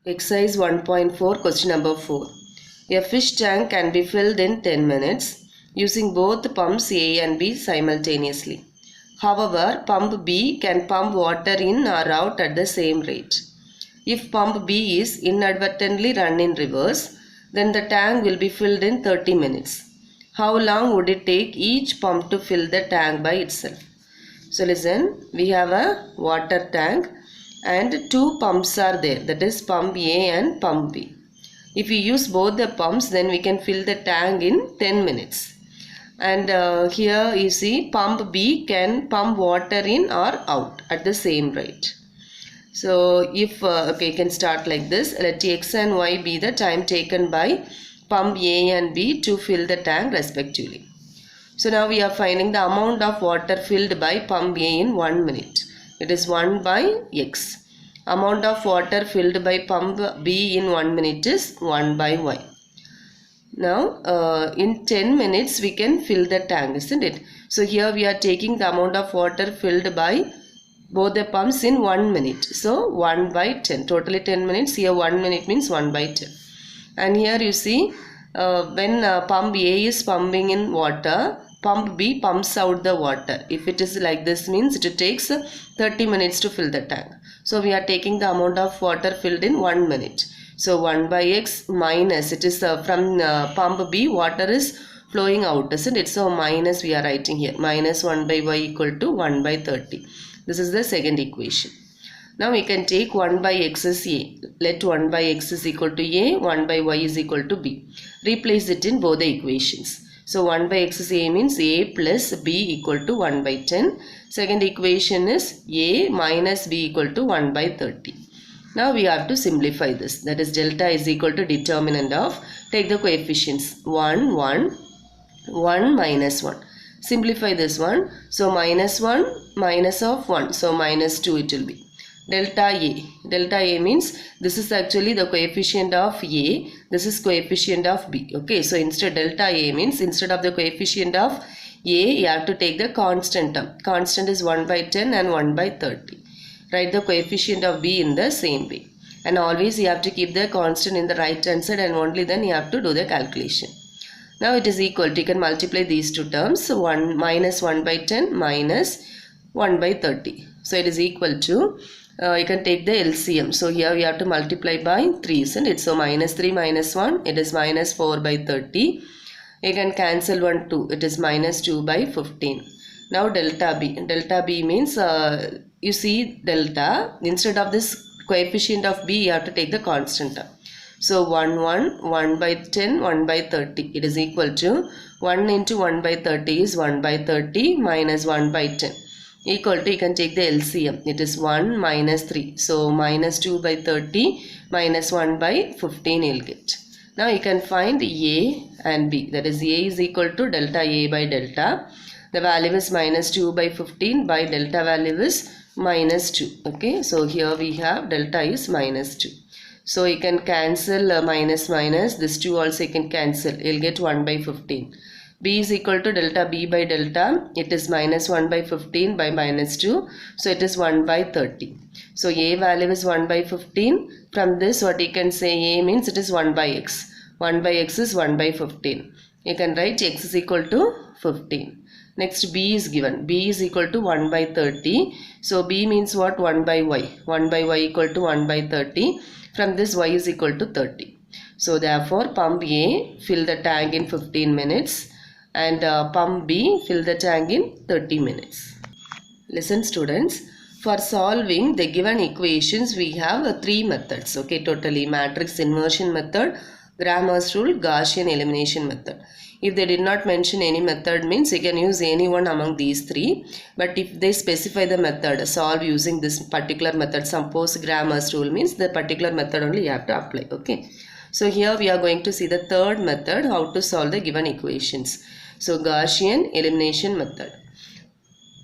Exercise 1.4, question number 4. A fish tank can be filled in 10 minutes using both pumps A and B simultaneously. However, pump B can pump water in or out at the same rate. If pump B is inadvertently run in reverse, then the tank will be filled in 30 minutes. How long would it take each pump to fill the tank by itself? So listen, we have a water tank and two pumps are there, that is pump A and pump B. If we use both the pumps, then we can fill the tank in 10 minutes. And here you see pump B can pump water in or out at the same rate. So if okay, you can start like this. Let X and Y be the time taken by pump A and B to fill the tank respectively. So now we are finding the amount of water filled by pump A in 1 minute. It is 1 by X. Amount of water filled by pump B in 1 minute is 1 by Y. Now in 10 minutes we can fill the tank, isn't it? So here we are taking the amount of water filled by both the pumps in 1 minute. So 1 by 10. Totally 10 minutes. Here 1 minute means 1 by 10. And here you see when pump A is pumping in water, pump B pumps out the water. If it is like this means it takes 30 minutes to fill the tank. So we are taking the amount of water filled in 1 minute. So 1 by X minus, it is from pump B water is flowing out, isn't it? So minus we are writing here, minus 1 by Y equal to 1 by 30. This is the second equation. Now we can take 1 by X is A. Let 1 by X is equal to A, 1 by Y is equal to B. Replace it in both the equations. So 1 by X is A means A plus B equal to 1 by 10. Second equation is A minus B equal to 1 by 30. Now we have to simplify this. That is delta is equal to determinant of, take the coefficients 1, 1, 1 minus 1. Simplify this one. So minus 1 minus of 1. So minus 2 it will be. Delta A. Delta A means this is actually the coefficient of A. This is coefficient of B. Okay. So instead delta A means instead of the coefficient of A, you have to take the constant term. Constant is 1 by 10 and 1 by 30. Write the coefficient of B in the same way. And always you have to keep the constant in the right hand side and only then you have to do the calculation. Now it is equal to, you can multiply these two terms. 1 minus 1 by 10 minus 1 by 30. So it is equal to, you can take the LCM. So here we have to multiply by 3, isn't it? So minus 3 minus 1, it is minus 4 by 30. You can cancel 1, 2. It is minus 2 by 15. Now delta B. Delta B means, you see delta, instead of this coefficient of B, you have to take the constant term. So 1, 1, 1 by 10, 1 by 30. It is equal to 1 into 1 by 30 is 1 by 30 minus 1 by 10. Equal to, you can take the LCM. It is 1 minus 3. So minus 2 by 30 minus 1 by 15 you'll get. Now you can find A and B. That is A is equal to delta A by delta. The value is minus 2 by 15 by delta value is minus 2. Okay. So here we have delta is minus 2. So you can cancel minus minus. This 2 also you can cancel. You'll get 1 by 15. B is equal to delta B by delta. It is minus 1 by 15 by minus 2. So it is 1 by 30. So A value is 1 by 15. From this what you can say, A means it is 1 by X. 1 by X is 1 by 15. You can write X is equal to 15. Next B is given. B is equal to 1 by 30. So B means what? 1 by Y. 1 by Y equal to 1 by 30. From this Y is equal to 30. So therefore pump A fill the tank in 15 minutes. And pump B fill the tank in 30 minutes. Listen students, for solving the given equations we have 3 methods. Okay, totally matrix inversion method, Cramer's rule, Gaussian elimination method. If they did not mention any method means you can use any one among these 3. But if they specify the method, solve using this particular method, suppose Cramer's rule means the particular method only you have to apply. Okay. So here we are going to see the third method, how to solve the given equations. So Gaussian elimination method.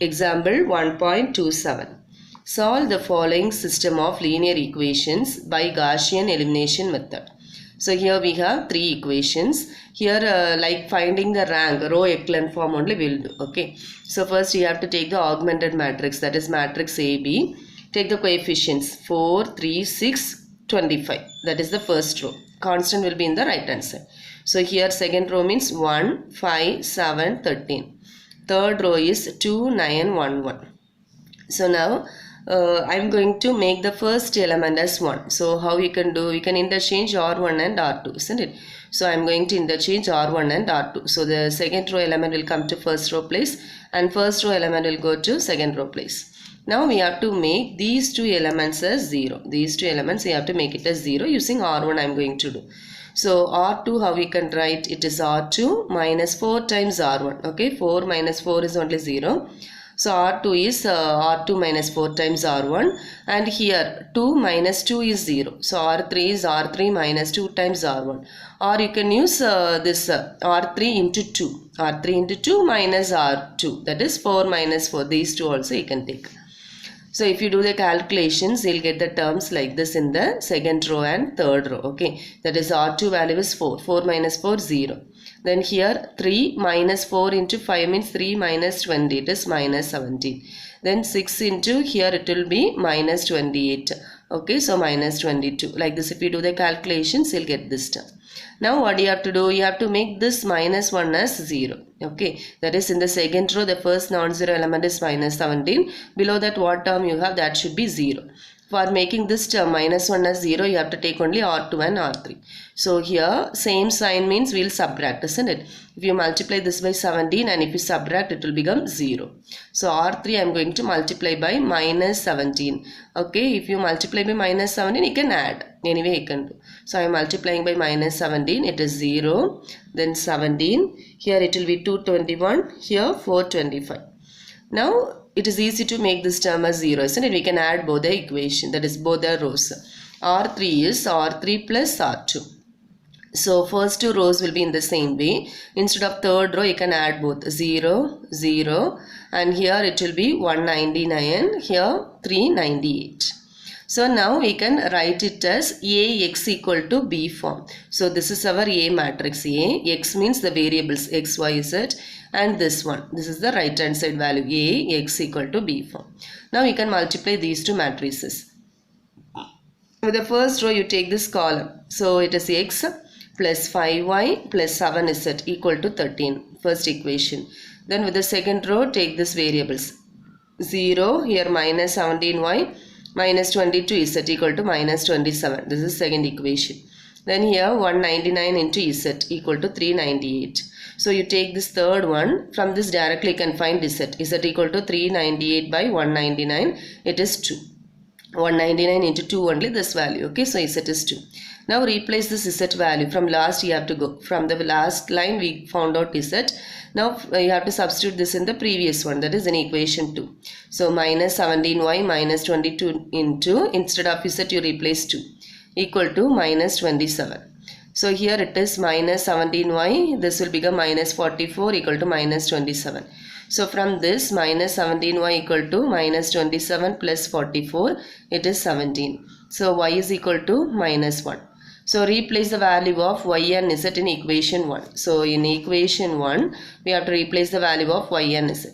Example 1.27. Solve the following system of linear equations by Gaussian elimination method. So here we have 3 equations. Here like finding the rank, row echelon form only we will do. Okay. So first you have to take the augmented matrix, that is matrix AB. Take the coefficients 4, 3, 6, 25. That is the first row. Constant will be in the right hand side. So here second row means 1, 5, 7, 13. Third row is 2, 9, 1, 1. So now I am going to make the first element as 1. So how we can do? We can interchange R1 and R2, isn't it? So I am going to interchange R1 and R2. So the second row element will come to first row place and first row element will go to second row place. Now we have to make these two elements as 0. These two elements we have to make it as 0 using R1 I am going to do. So R2 how we can write? It is R2 minus 4 times R1. Okay, 4 minus 4 is only 0. So R2 is R2 minus 4 times R1 and here 2 minus 2 is 0. So R3 is R3 minus 2 times R1. Or you can use this R3 into 2. R3 into 2 minus R2, that is 4 minus 4. These two also you can take. So if you do the calculations, you'll get the terms like this in the second row and third row. Okay, that is R2 value is 4. 4 minus 4, 0. Then here 3 minus 4 into 5 means 3 minus 20. It is minus 17. Then 6 into here it will be minus 28. Okay, so minus 22. Like this if you do the calculations, you'll get this term. Now what you have to do? You have to make this minus 1 as 0. Okay, that is in the second row the first non-zero element is minus 17. Below that what term you have? That should be 0. For making this term minus 1 as 0, you have to take only R2 and R3. So here same sign means we will subtract, isn't it? If you multiply this by 17 and if you subtract it will become 0. So R3 I am going to multiply by minus 17. Okay, if you multiply by minus 17 you can add. Anyway you can do. So I am multiplying by minus 17. It is 0. Then 17. Here it will be 221. Here 425. Now it is easy to make this term as 0, isn't it? We can add both the equation, that is both the rows. R3 is R3 plus R2. So first two rows will be in the same way. Instead of third row, you can add both 0, 0 and here it will be 199, here 398. So now we can write it as AX equal to B form. So this is our A matrix A. X means the variables X, Y, Z and this one. This is the right hand side value A, X equal to B form. Now you can multiply these two matrices. With the first row you take this column. So it is X plus 5Y plus 7Z equal to 13. First equation. Then with the second row take this variables. 0 here minus 17Y minus 22Z equal to minus 27. This is second equation. Then here 199 into Z equal to 398. So you take this third one. From this directly you can find Z. Z equal to 398 by 199. It is 2. 199 into 2 only this value. Okay, so Z is 2. Now replace this Z value. From last you have to go. From the last line we found out Z. Now you have to substitute this in the previous one, that is in equation 2. So minus 17y minus 22 into, instead of Z you replace 2 equal to minus 27. So here it is minus 17y, this will become minus 44 equal to minus 27. So from this minus 17y equal to minus 27 plus 44, it is 17. So y is equal to minus 1. So replace the value of y and z in equation 1. So in equation 1, we have to replace the value of y and z.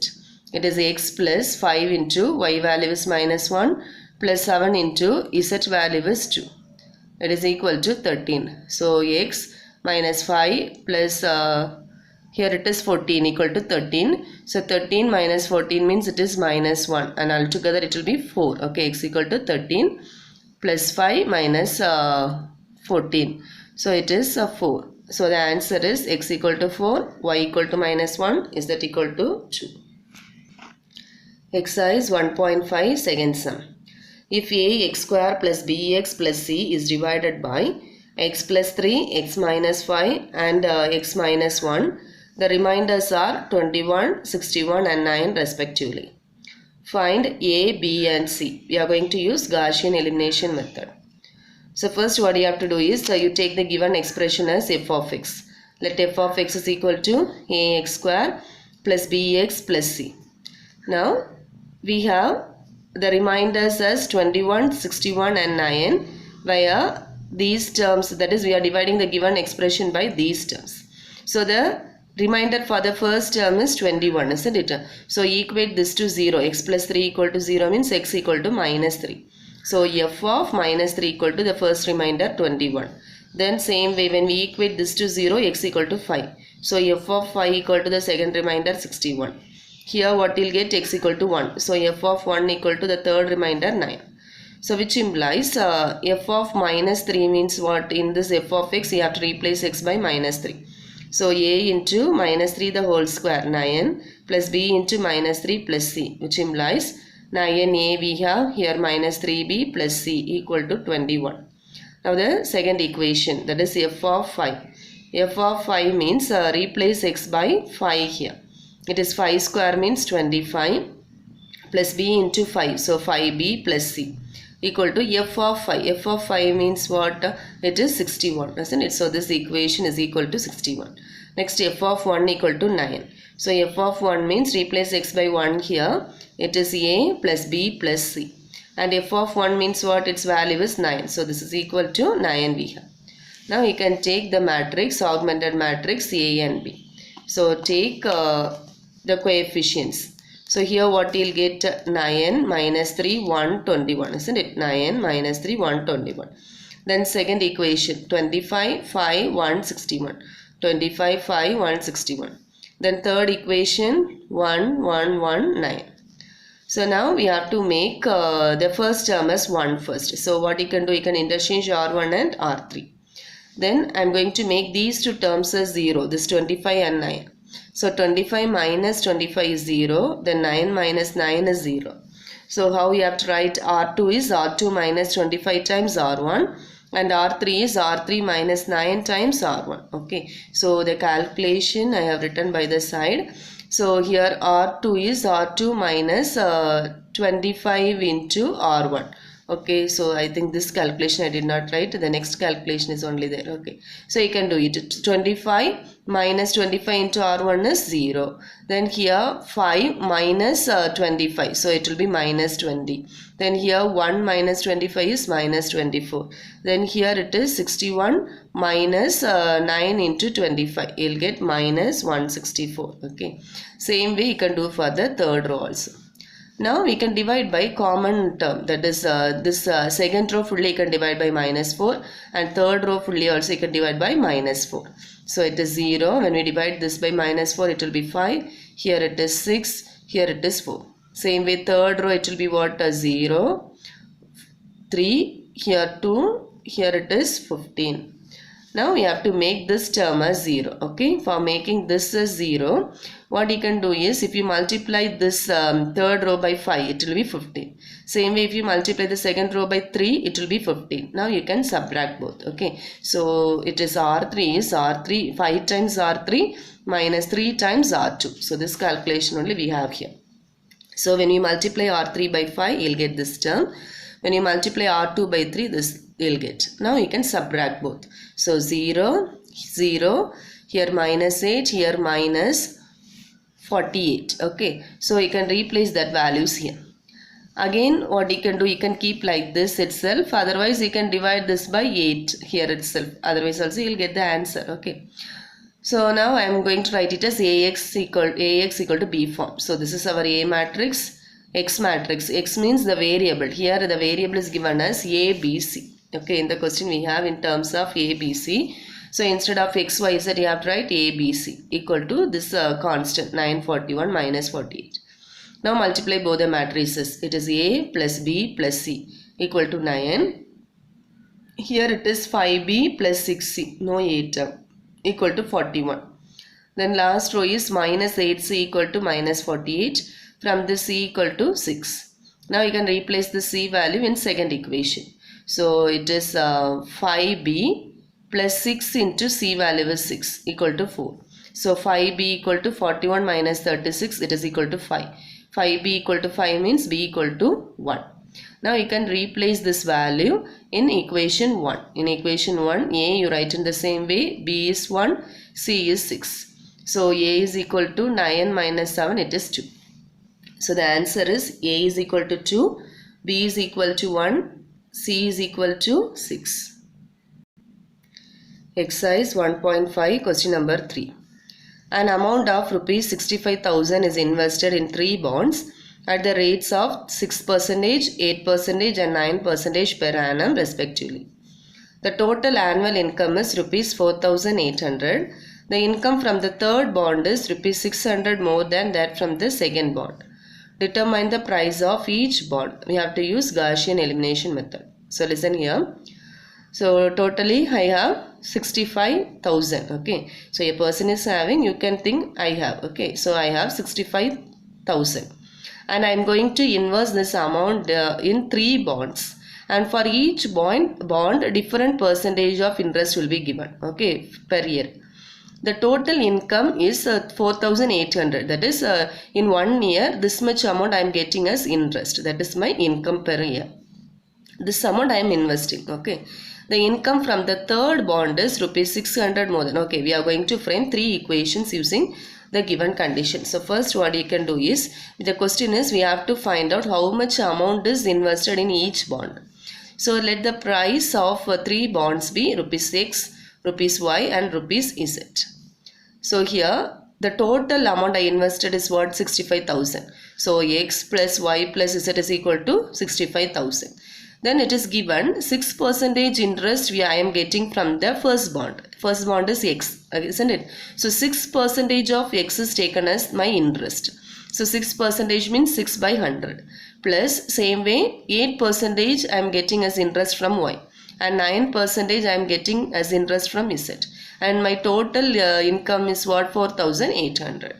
It is x plus 5 into y value is minus 1 plus 7 into z value is 2. It is equal to 13. So x minus 5 plus here it is 14 equal to 13. So 13 minus 14 means it is minus 1 and altogether it will be 4. Okay, x equal to 13 plus 5 minus 14. So it is 4. So the answer is x equal to 4, y equal to minus 1, is that equal to 2. Exercise 1.5 second sum. If a x square plus bx plus c is divided by x plus 3, x minus 5 and x minus 1, the remainders are 21, 61 and 9 respectively. Find a, b and c. We are going to use Gaussian elimination method. So first what you have to do is you take the given expression as f of x. Let f of x is equal to ax square plus bx plus c. Now we have the remainders as 21, 61 and 9 via these terms, that is we are dividing the given expression by these terms. So the remainder for the first term is 21, isn't it? So equate this to 0. X plus 3 equal to 0 means x equal to minus 3. So f of minus 3 equal to the first remainder 21. Then same way when we equate this to 0, x equal to 5. So f of 5 equal to the second remainder 61. Here what we'll get, x equal to 1. So f of 1 equal to the third remainder 9. So which implies f of minus 3 means what? In this f of x you have to replace x by minus 3. So a into minus 3 the whole square 9 plus b into minus 3 plus c, which implies 9a we have here minus 3b plus c equal to 21. Now the second equation, that is f of 5. F of 5 means replace x by 5 here. It is 5 square means 25 plus b into 5. So 5b plus c equal to f of 5. F of 5 means what? It is 61, isn't it? So this equation is equal to 61. Next f of 1 equal to 9. So f of 1 means replace x by 1 here. It is a plus b plus c. And f of 1 means what? Its value is 9. So this is equal to 9 we have. Now you can take the matrix, augmented matrix A and B. So take the coefficients. So here what you'll get, 9 minus 3 1 21, isn't it? 9 minus 3 1 21. Then second equation, 25 5 1 61. 25 5 1 61. Then third equation, 1 1 1 9. So now we have to make the first term as 1 first. So what you can do, you can interchange R1 and R3. Then I am going to make these two terms as 0, this 25 and 9. So 25 minus 25 is 0, then 9 minus 9 is 0. So how we have to write, R2 is R2 minus 25 times R1 and R3 is R3 minus 9 times R1. Okay, so the calculation I have written by the side. So here R2 is R2 minus 25 into R1. Okay, so I think this calculation I did not write. The next calculation is only there. Okay, so you can do it. 25 minus 25 into R1 is 0. Then here 5 minus 25. So it will be minus 20. Then here 1 minus 25 is minus 24. Then here it is 61 minus 9 into 25. You'll get minus 164. Okay, same way you can do for the third row also. Now we can divide by common term, that is this second row fully you can divide by minus 4 and third row fully also you can divide by minus 4. So it is 0. When we divide this by minus 4 it will be 5. Here it is 6. Here it is 4. Same way third row it will be what? 0, 3, here 2, here it is 15. Now we have to make this term as 0. Okay, for making this as 0, what you can do is if you multiply this third row by 5, it will be 15. Same way if you multiply the second row by 3, it will be 15. Now you can subtract both. Okay, so it is R3 is R3, 5 times R3 minus 3 times R2. So this calculation only we have here. So when you multiply R3 by 5, you'll get this term. When you multiply R2 by 3, this you'll get. Now you can subtract both. So 0, 0, here minus 8, here minus 48. Okay, so you can replace that values here. Again what you can do, you can keep like this itself, otherwise you can divide this by 8 here itself, otherwise also you'll get the answer. Okay, so now I am going to write it as AX equal to B form. So this is our A matrix, X matrix. X means the variable. Here the variable is given as A, B, C. Okay, in the question we have in terms of A, B, C. So instead of X, Y, Z, you have to write A, B, C equal to this constant 941 minus 48. Now multiply both the matrices. It is A plus B plus C equal to 9. Here it is 5B plus 6C, no A term, equal to 41. Then last row is minus 8C equal to minus 48. From this C equal to 6. Now you can replace the C value in second equation. So it is 5B plus 6 into C value is 6 equal to 4. So 5B equal to 41 minus 36, it is equal to 5. 5B equal to 5 means B equal to 1. Now you can replace this value in equation 1. In equation 1, A you write in the same way, B is 1, C is 6. So A is equal to 9 minus 7, it is 2. So the answer is A is equal to 2, B is equal to 1, C is equal to 6. Exercise 1.5, question number 3. An amount of rupees 65,000 is invested in 3 bonds at the rates of 6%, 8% and 9% per annum respectively. The total annual income is rupees 4,800. The income from the third bond is rupees 600 more than that from the second bond. Determine the price of each bond. We have to use Gaussian elimination method. So listen here. So totally I have 65,000. Okay. So a person is having, you can think I have. Okay. So I have 65,000. And I am going to invest this amount in 3 bonds. And for each bond different percentage of interest will be given, okay, per year. The total income is 4,800. That is in 1 year this much amount I am getting as interest. That is my income per year. This amount I am investing, okay. The income from the third bond is rupees 600 more than. Okay, we are going to frame 3 equations using the given condition. So first what you can do is, the question is we have to find out how much amount is invested in each bond. So let the price of 3 bonds be rupees X, rupees Y and rupees Z. So here the total amount I invested is what? 65,000. So X plus Y plus Z is equal to 65,000. Then it is given 6% interest I am getting from the first bond. First bond is X, isn't it? So 6% of X is taken as my interest. So 6% means 6 by 100. Plus same way 8% I am getting as interest from Y. And 9% I am getting as interest from Z. And my total income is what? 4,800.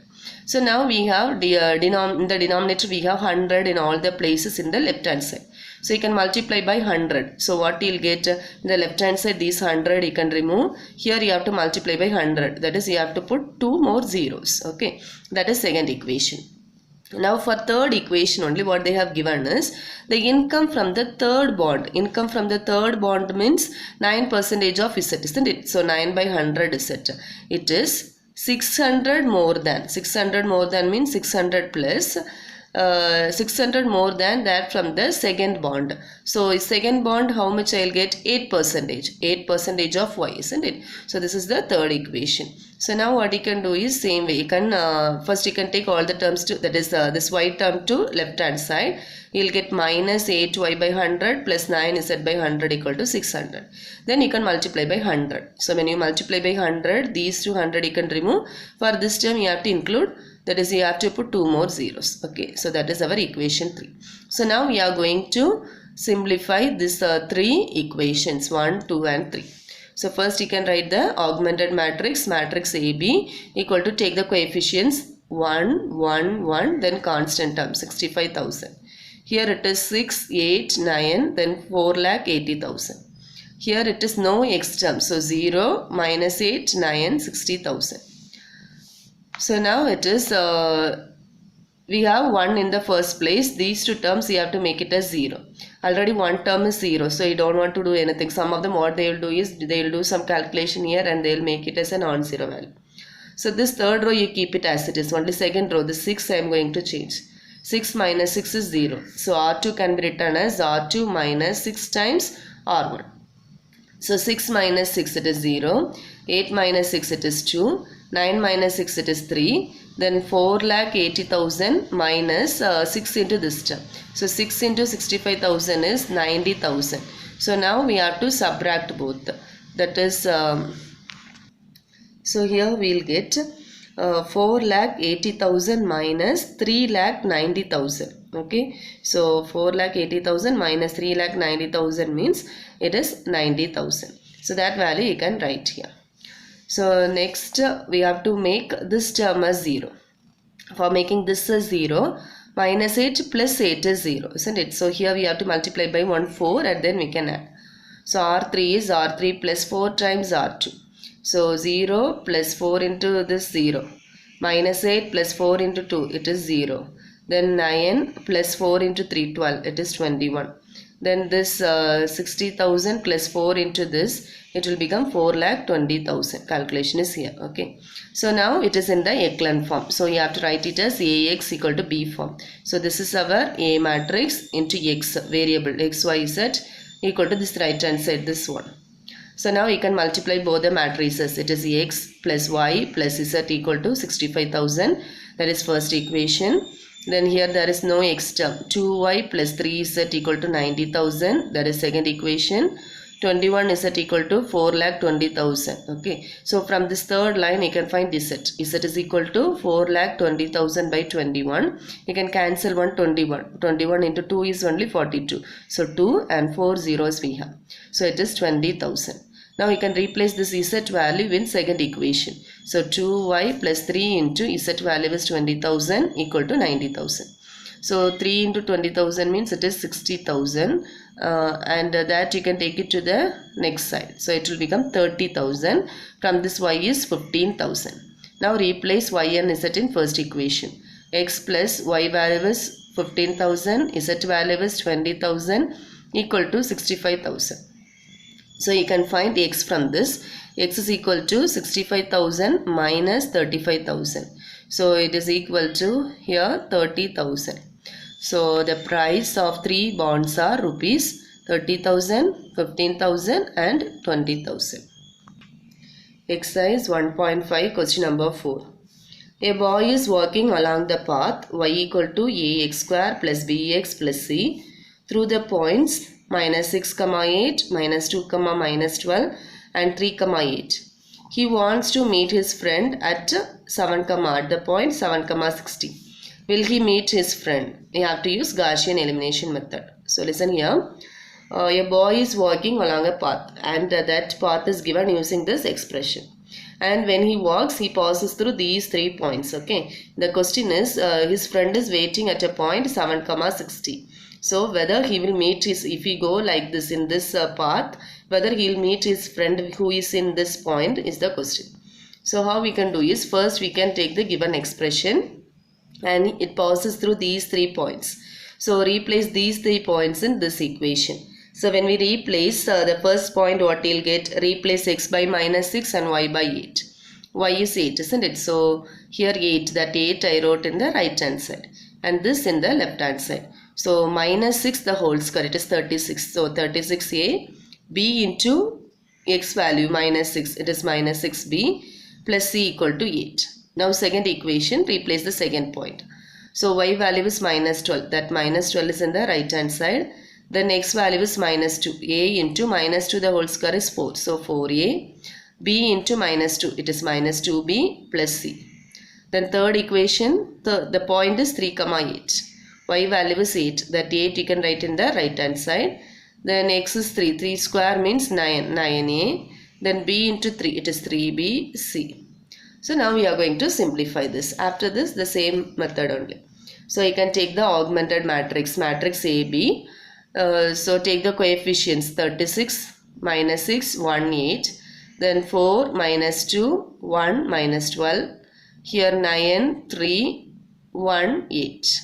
So now we have in the denominator we have 100 in all the places in the left hand side. So you can multiply by 100. So what you will get in the left hand side, these 100 you can remove. Here you have to multiply by 100. That is you have to put 2 more zeros. Okay. That is second equation. Now for third equation only what they have given is the income from the third bond. Income from the third bond means 9% of Z, isn't it? So 9 by 100 Z. It is 600 more than. 600 more than means 600 plus 600 more than that from the second bond. So second bond how much I will get? 8%. 8% of Y, isn't it? So this is the third equation. So now what you can do is same way. You can first you can take all the terms to, that is this Y term to left hand side. You will get minus 8Y by 100 plus 9Z by 100 equal to 600. Then you can multiply by 100. So when you multiply by 100, these 200 you can remove. For this term you have to include, that is you have to put 2 more zeros. Okay, so that is our equation 3. So now we are going to simplify this 3 equations 1, 2 and 3. So first you can write the augmented matrix, matrix AB equal to, take the coefficients 1, 1, 1, then constant term 65,000. Here it is 6, 8, 9, then 4,80,000. Here it is no X term, so 0, minus 8, 9, 60,000. So now it is, we have 1 in the first place. These 2 terms you have to make it as 0. Already 1 term is 0, so you don't want to do anything. Some of them what they will do is, they will do some calculation here and they will make it as a non-zero value. So this third row you keep it as it is. Only second row, the 6 I am going to change. 6 minus 6 is 0. So R2 can be written as R2 minus 6 times R1. So 6 minus 6 it is 0. 8 minus 6 it is 2. 9 minus 6 it is 3. Then 4,80,000 minus 6 into this term. So 6 into 65,000 is 90,000. So now we have to subtract both. That is, so here we will get 4,80,000 minus 3,90,000. Okay, so 4,80,000 minus 3,90,000 means it is 90,000. So that value you can write here. So next we have to make this term as 0. For making this as 0, minus 8 plus 8 is 0, isn't it? So here we have to multiply by 1, 4 and then we can add. So R3 is R3 plus 4 times R2. So 0 plus 4 into this 0. Minus 8 plus 4 into 2, it is 0. Then 9 plus 4 into 3, 12, it is 21. Then this 60,000 plus 4 into this, it will become 4,20,000. Calculation is here. Okay. So now it is in the echelon form. So you have to write it as AX equal to B form. So this is our A matrix into X variable X, Y, Z equal to this right hand side, this one. So now you can multiply both the matrices. It is X plus Y plus Z equal to 65,000. That is first equation. Then here there is no x term. 2y plus 3z equal to 90,000. That is second equation. 21z equal to 4,20,000. Okay. So from this third line you can find z. Z is equal to 4,20,000 by 21. You can cancel 121. 21 into 2 is only 42. So 2 and 4 zeros we have. So it is 20,000. Now you can replace this z value in second equation. So 2y plus 3 into z value is 20,000 equal to 90,000. So 3 into 20,000 means it is 60,000 and that you can take it to the next side. So it will become 30,000. From this y is 15,000. Now replace y and z in first equation. X plus y value is 15,000, z value is 20,000 equal to 65,000. So you can find x from this. X is equal to 65,000 minus 35,000. So it is equal to here 30,000. So the price of 3 bonds are rupees 30,000, 15,000 and 20,000. Exercise 1.5 question number 4. A boy is walking along the path y equal to ax square plus bx plus c through the points minus 6, 8, minus 2, minus 12 and 3, 8. He wants to meet his friend at 7, at the point 7, 60. Will he meet his friend? You have to use Gaussian elimination method. So listen here. A boy is walking along a path and that path is given using this expression. And when he walks, he passes through these 3 points. Okay. The question is, his friend is waiting at a point 7, 60. So whether he will meet his, if he go like this in this path, whether he will meet his friend who is in this point is the question. So how we can do is, first we can take the given expression and it passes through these 3 points. So replace these 3 points in this equation. So when we replace the first point, what we'll get, replace x by minus 6 and y by 8. Y is 8, isn't it? So here 8, that 8 I wrote in the right hand side and this in the left hand side. So minus 6 the whole square, it is 36. So 36a, b into x value minus 6, it is minus 6b plus c equal to 8. Now second equation, replace the second point. So y value is minus 12, that minus 12 is in the right hand side. Then x value is minus 2, a into minus 2 the whole square is 4. So 4a, b into minus 2, it is minus 2b plus c. Then third equation, the point is 3, 8. Y value is 8, that 8 you can write in the right hand side. Then x is 3, 3 square means 9, 9a. Then b into 3, it is 3b, c. So now we are going to simplify this. After this, the same method only. So you can take the augmented matrix, matrix AB. So take the coefficients 36, minus 6, 1, 8. Then 4, minus 2, 1, minus 12. Here 9, 3, 1, 8.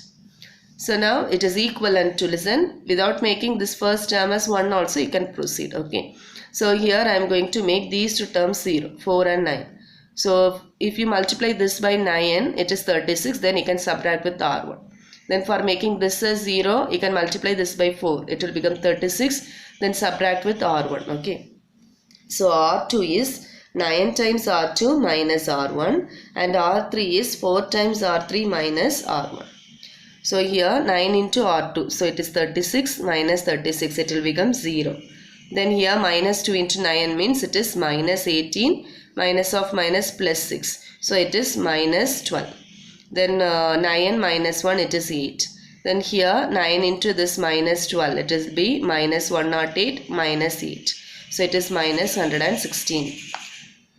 So now it is equivalent to, listen, without making this first term as 1 also you can proceed. Okay. So here I am going to make these two terms 0, 4 and 9. So if you multiply this by 9, it is 36, then you can subtract with R1. Then for making this as 0, you can multiply this by 4. It will become 36, then subtract with R1. Okay. So R2 is 9 times R2 minus R1 and R3 is 4 times R3 minus R1. So here 9 into R2. So it is 36 minus 36. It will become 0. Then here minus 2 into 9 means it is minus 18. Minus of minus plus 6. So it is minus 12. Then 9 minus 1, it is 8. Then here 9 into this minus 12. It is be minus 108 minus 8. So it is minus 116.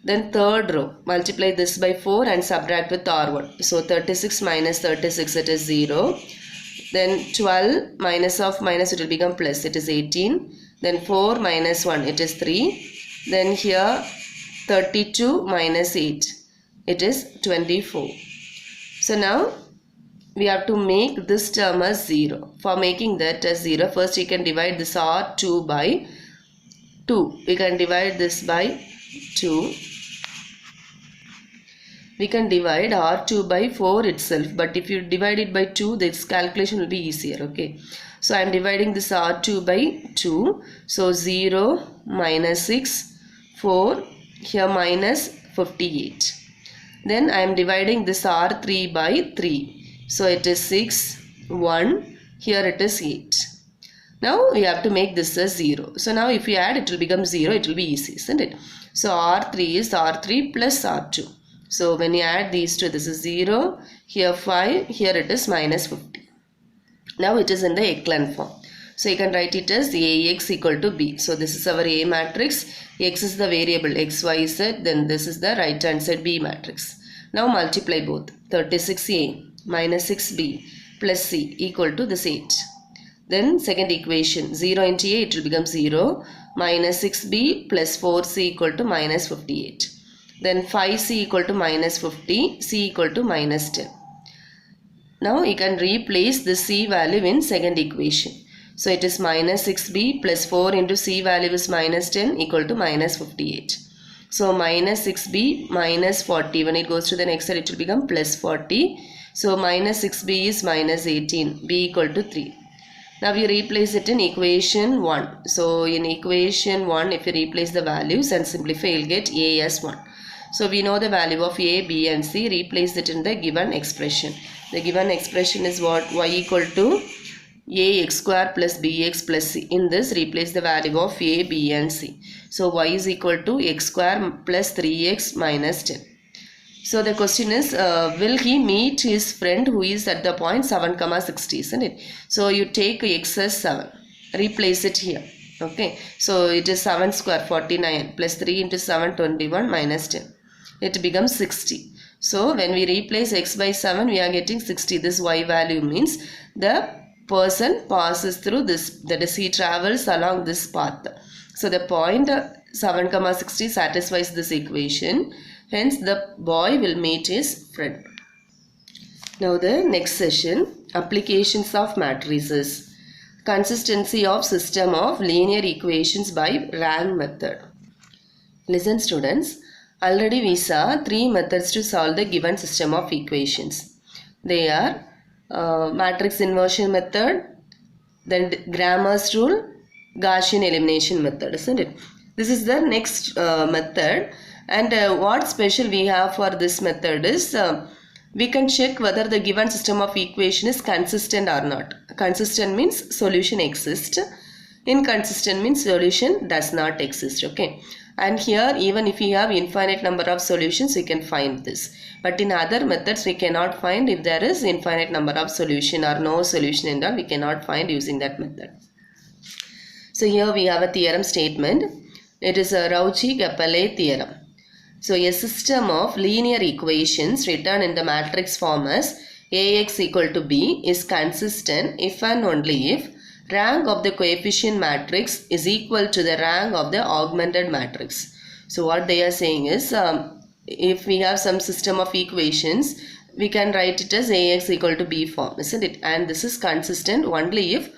Then third row, multiply this by 4 and subtract with R1. So 36 minus 36, it is 0. Then 12 minus of minus, it will become plus. It is 18. Then 4 minus 1, it is 3. Then here 32 minus 8, it is 24. So now we have to make this term as 0. For making that as 0, first you can divide this R2 by 2. We can divide this by 2. We can divide R2 by 4 itself, but if you divide it by 2, this calculation will be easier. Okay. So I am dividing this R2 by 2. So 0 minus 6, 4. Here minus 58. Then I am dividing this R3 by 3. So it is 6, 1, here it is 8. Now we have to make this as 0. So now if we add, it will become 0, it will be easy, isn't it? So R3 is R3 plus R2. So when you add these two, this is 0, here 5, here it is minus 50. Now it is in the echelon form. So you can write it as Ax equal to B. So this is our A matrix. X is the variable X, Y, Z. Then this is the right hand side B matrix. Now multiply both. 36A minus 6B plus C equal to this 8. Then second equation, 0 into A, it will become 0. Minus 6B plus 4C equal to minus 58. Then 5C equal to minus 50. C equal to minus 10. Now you can replace the C value in second equation. So it is minus 6B plus 4 into C value is minus 10 equal to minus 58. So minus 6B minus 40. When it goes to the next side, it will become plus 40. So minus 6B is minus 18. B equal to 3. Now we replace it in equation 1. So in equation 1, if you replace the values and simplify, you'll get A as 1. So we know the value of A, B and C. Replace it in the given expression. The given expression is what? Y equal to Ax square plus Bx plus C. In this, replace the value of A, B and C. So y is equal to x square plus 3x minus 10. So the question is, will he meet his friend who is at the point 7, 60, isn't it? So you take x as 7, replace it here. Okay, so it is 7 square 49 plus 3 into 7 21 minus 10. It becomes 60. So when we replace x by 7, we are getting 60. This y value means the person passes through this, that is, he travels along this path. So the point 7, 60 satisfies this equation. Hence, the boy will meet his friend. Now the next session, applications of matrices. Consistency of system of linear equations by rank method. Listen students, already we saw 3 methods to solve the given system of equations. They are matrix inversion method, then Cramer's rule, Gaussian elimination method, isn't it? This is the next method. And what special we have for this method is we can check whether the given system of equation is consistent or not. Consistent means solution exists. Inconsistent means solution does not exist. Okay. And here even if we have infinite number of solutions, we can find this. But in other methods, we cannot find if there is infinite number of solution or no solution in all. We cannot find using that method. So here we have a theorem statement. It is a Cauchy-Capelle theorem. So a system of linear equations written in the matrix form as Ax equal to B is consistent if and only if rank of the coefficient matrix is equal to the rank of the augmented matrix. So what they are saying is, if we have some system of equations, we can write it as Ax equal to B form, isn't it? And this is consistent only if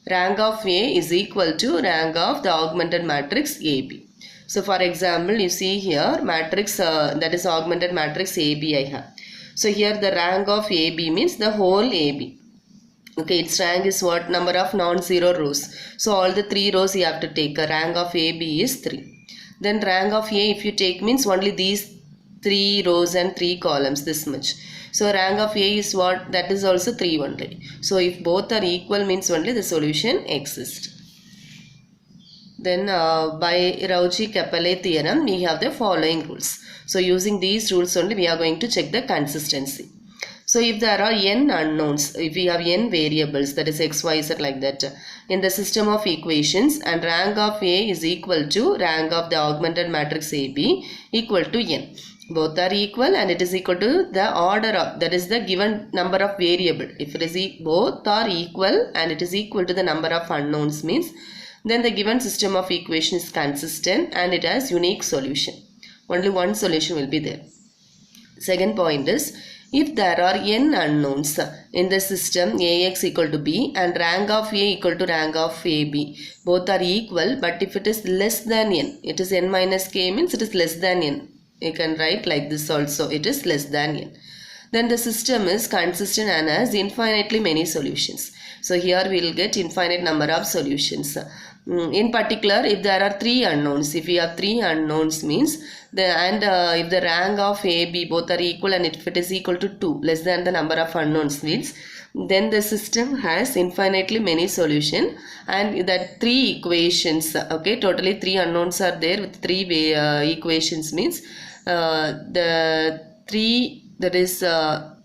rank of A is equal to rank of the augmented matrix AB. So for example, you see here matrix that is augmented matrix AB I have. So here the rank of AB means the whole AB. Okay, its rank is what? Number of non-zero rows. So all the 3 rows you have to take. A rank of AB is 3. Then rank of A if you take means only these 3 rows and 3 columns, this much. So rank of A is what? That is also 3 only. So if both are equal means only the solution exists. Then by Cauchy-Capelle theorem, we have the following rules. So using these rules only, we are going to check the consistency. So if there are n unknowns, if we have n variables, that is x, y, z like that, in the system of equations, and rank of A is equal to rank of the augmented matrix AB equal to n. Both are equal and it is equal to the order of, that is the given number of variable. If it is both are equal and it is equal to the number of unknowns means, then the given system of equation is consistent and it has unique solution. Only one solution will be there. Second point is, if there are n unknowns in the system Ax equal to B and rank of A equal to rank of AB, both are equal, but if it is less than n, it is n minus k means it is less than n. You can write like this also, it is less than n. Then the system is consistent and has infinitely many solutions. So here we will get infinite number of solutions. In particular, if there are three unknowns, if we have three unknowns means if the rank of A, B both are equal and if it is equal to 2 less than the number of unknowns means then the system has infinitely many solution, and that three equations, okay, totally three unknowns are there with three equations means the three, that is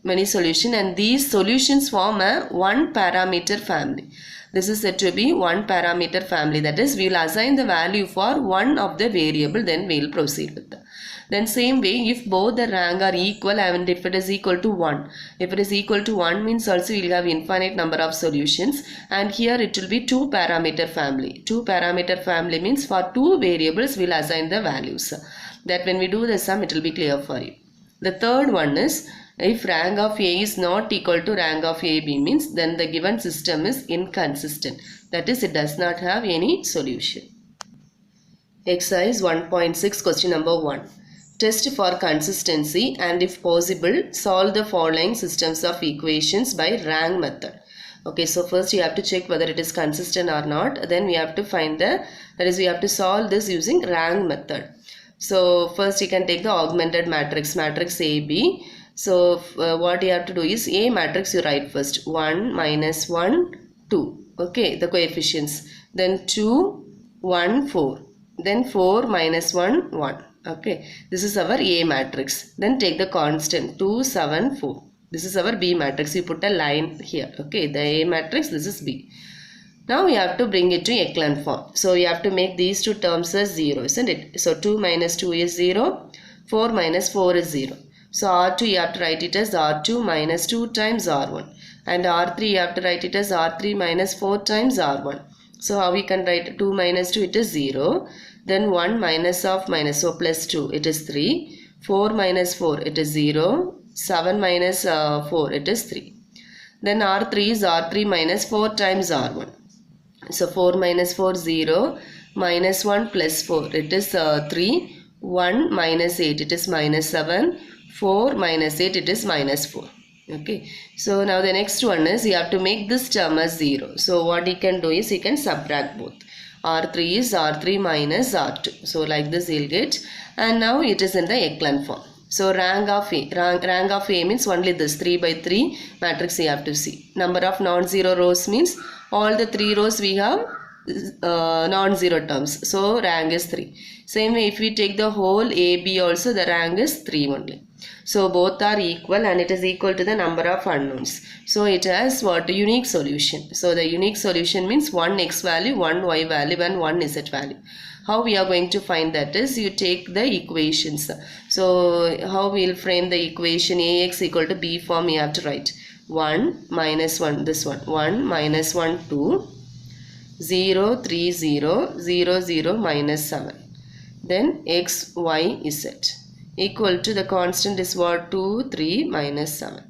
many solution, and these solutions form a one parameter family. This is said to be one parameter family, that is we will assign the value for one of the variable, then we will proceed with that. Then same way, if both the rank are equal and if it is equal to 1, if it is equal to 1 means also we will have infinite number of solutions, and here it will be two parameter family. Two parameter family means for two variables we will assign the values. That when we do the sum it will be clear for you. The third one is, if rank of A is not equal to rank of AB means then the given system is inconsistent. That is, it does not have any solution. Exercise 1.6 question number 1. Test for consistency and if possible solve the following systems of equations by rank method. Okay, so first you have to check whether it is consistent or not. Then we have to find that is we have to solve this using rank method. So first you can take the augmented matrix AB. So what you have to do is A matrix you write first 1 minus 1 2, okay, the coefficients, then 2 1 4, then 4 minus 1 1, okay, this is our A matrix. Then take the constant 2 7 4, this is our B matrix, you put a line here, okay, the A matrix, this is B. Now we have to bring it to echelon form. So we have to make these two terms as 0, isn't it? So 2 minus 2 is 0, 4 minus 4 is 0. So R2 you have to write it as R2 minus 2 times R1. And R3 you have to write it as R3 minus 4 times R1. So how we can write 2 minus 2, it is 0. Then 1 minus of minus, so plus 2, it is 3. 4 minus 4, it is 0. 7 minus 4, it is 3. Then R3 is R3 minus 4 times R1. So 4 minus 4, 0. Minus 1 plus 4, it is 3. 1 minus 8, it is minus 7. 4 minus 8, it is minus 4. Okay, so now the next one is you have to make this term as 0. So what he can do is he can subtract both. R3 is R3 minus R2. So like this he'll get, and now it is in the echelon form. So rank of A, rank of A means only this 3 by 3 matrix you have to see. Number of non-zero rows means all the 3 rows we have non-zero terms. So rank is 3. Same way if we take the whole AB also, the rank is 3 only. So both are equal and it is equal to the number of unknowns. So it has what? Unique solution. So the unique solution means one x value, one y value and one z value. How we are going to find that is you take the equations. So how we will frame the equation Ax equal to B form, you have to write 1 minus 1, this one, 1 minus 1 2, 0 3 0, 0 0 minus 7. Then x y z equal to the constant is what? 2 3 minus 7.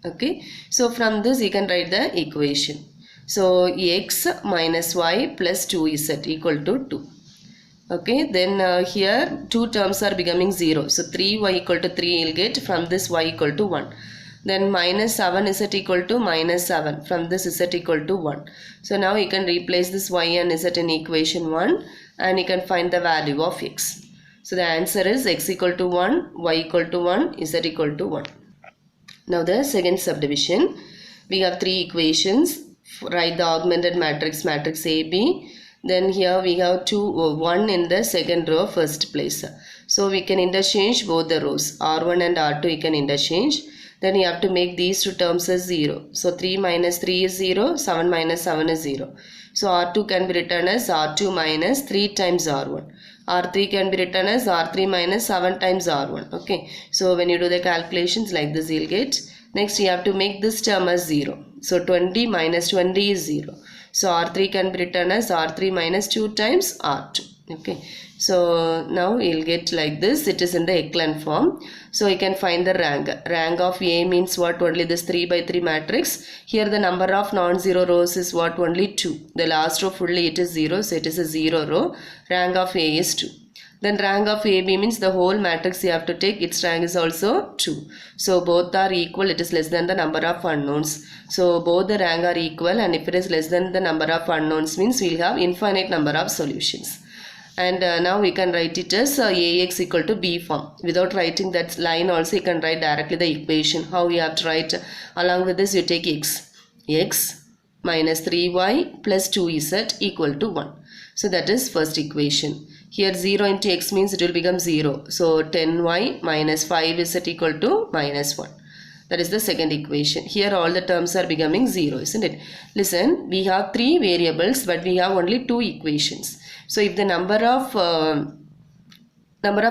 Okay, so from this you can write the equation. So x minus y plus 2z equal to 2. Okay, then here two terms are becoming 0. So 3y equal to 3 you'll get, from this y equal to 1. Then minus 7z equal to minus 7, from this z equal to 1. So now you can replace this y and z in equation 1 and you can find the value of x. So the answer is x equal to 1, y equal to 1, z equal to 1. Now the second subdivision, we have three equations. Write the augmented matrix, matrix AB. Then here we have 1 in the second row, first place. So we can interchange both the rows, R1 and R2 you can interchange. Then you have to make these two terms as 0. So 3 minus 3 is 0, 7 minus 7 is 0. So R2 can be written as R2 minus 3 times R1. R3 can be written as R3 minus 7 times R1. Okay, so when you do the calculations like this you'll get. Next you have to make this term as 0. So 20 minus 20 is 0. So R3 can be written as R3 minus 2 times R2. Okay, so now you'll get like this, it is in the echelon form. So you can find the rank. Rank of A means what? Only this 3 by 3 matrix. Here the number of non-zero rows is what? Only 2. The last row fully it is 0, so it is a 0 row. Rank of A is 2. Then rank of AB means the whole matrix you have to take, its rank is also 2. So both are equal, it is less than the number of unknowns. So both the rank are equal, and if it is less than the number of unknowns means we will have infinite number of solutions. And now we can write it as AX equal to B form. Without writing that line also you can write directly the equation. How you have to write? Along with this you take X minus 3y plus 2z equal to 1. So that is first equation. Here 0 into x means it will become 0. So 10y minus 5z equal to minus 1. That is the second equation. Here all the terms are becoming 0, isn't it? Listen, we have 3 variables but we have only 2 equations. So if the number of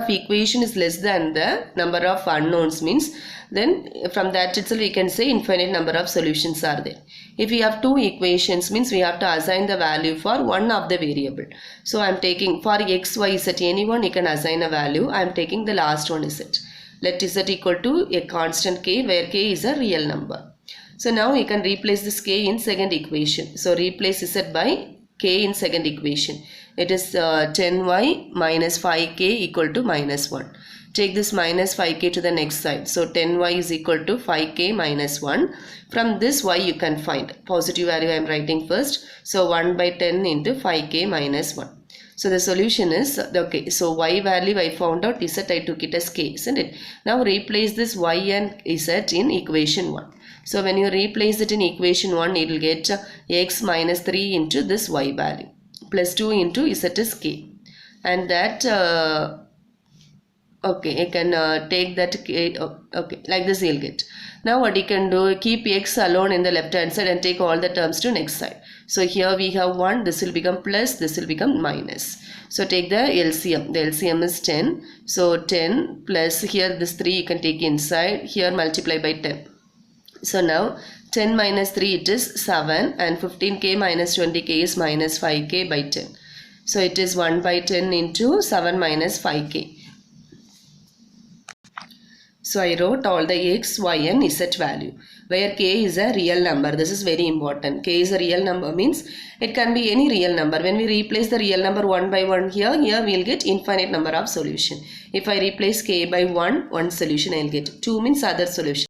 equation is less than the number of unknowns means, then from that itself we can say infinite number of solutions are there. If we have 2 equations means we have to assign the value for one of the variable. So I am taking for x, y, z, anyone you can assign a value. I am taking the last one z. Let z equal to a constant k where k is a real number. So now we can replace this k in second equation. So replace z by k in second equation. It is 10y minus 5k equal to minus 1. Take this minus 5k to the next side. So 10y is equal to 5k minus 1. From this y you can find positive value I am writing first. So 1 by 10 into 5k minus 1. So the solution is, okay, so y value I found out, z I took it as k, isn't it? Now replace this y and z in equation 1. So when you replace it in equation 1, it will get x minus 3 into this y value plus 2 into z is k. And that, okay, you can take that k, okay, like this you will get. Now what you can do, keep x alone in the left hand side and take all the terms to next side. So here we have 1, this will become plus, this will become minus. So take the LCM, the LCM is 10. So 10 plus here this 3 you can take inside, here multiply by 10. So now 10 minus 3 it is 7 and 15k minus 20k is minus 5k by 10. So it is 1 by 10 into 7 minus 5k. So I wrote all the x, y and z value where k is a real number. This is very important. K is a real number means it can be any real number. When we replace the real number 1 by 1 here we will get infinite number of solution. If I replace k by 1 solution I will get. 2 means other solution.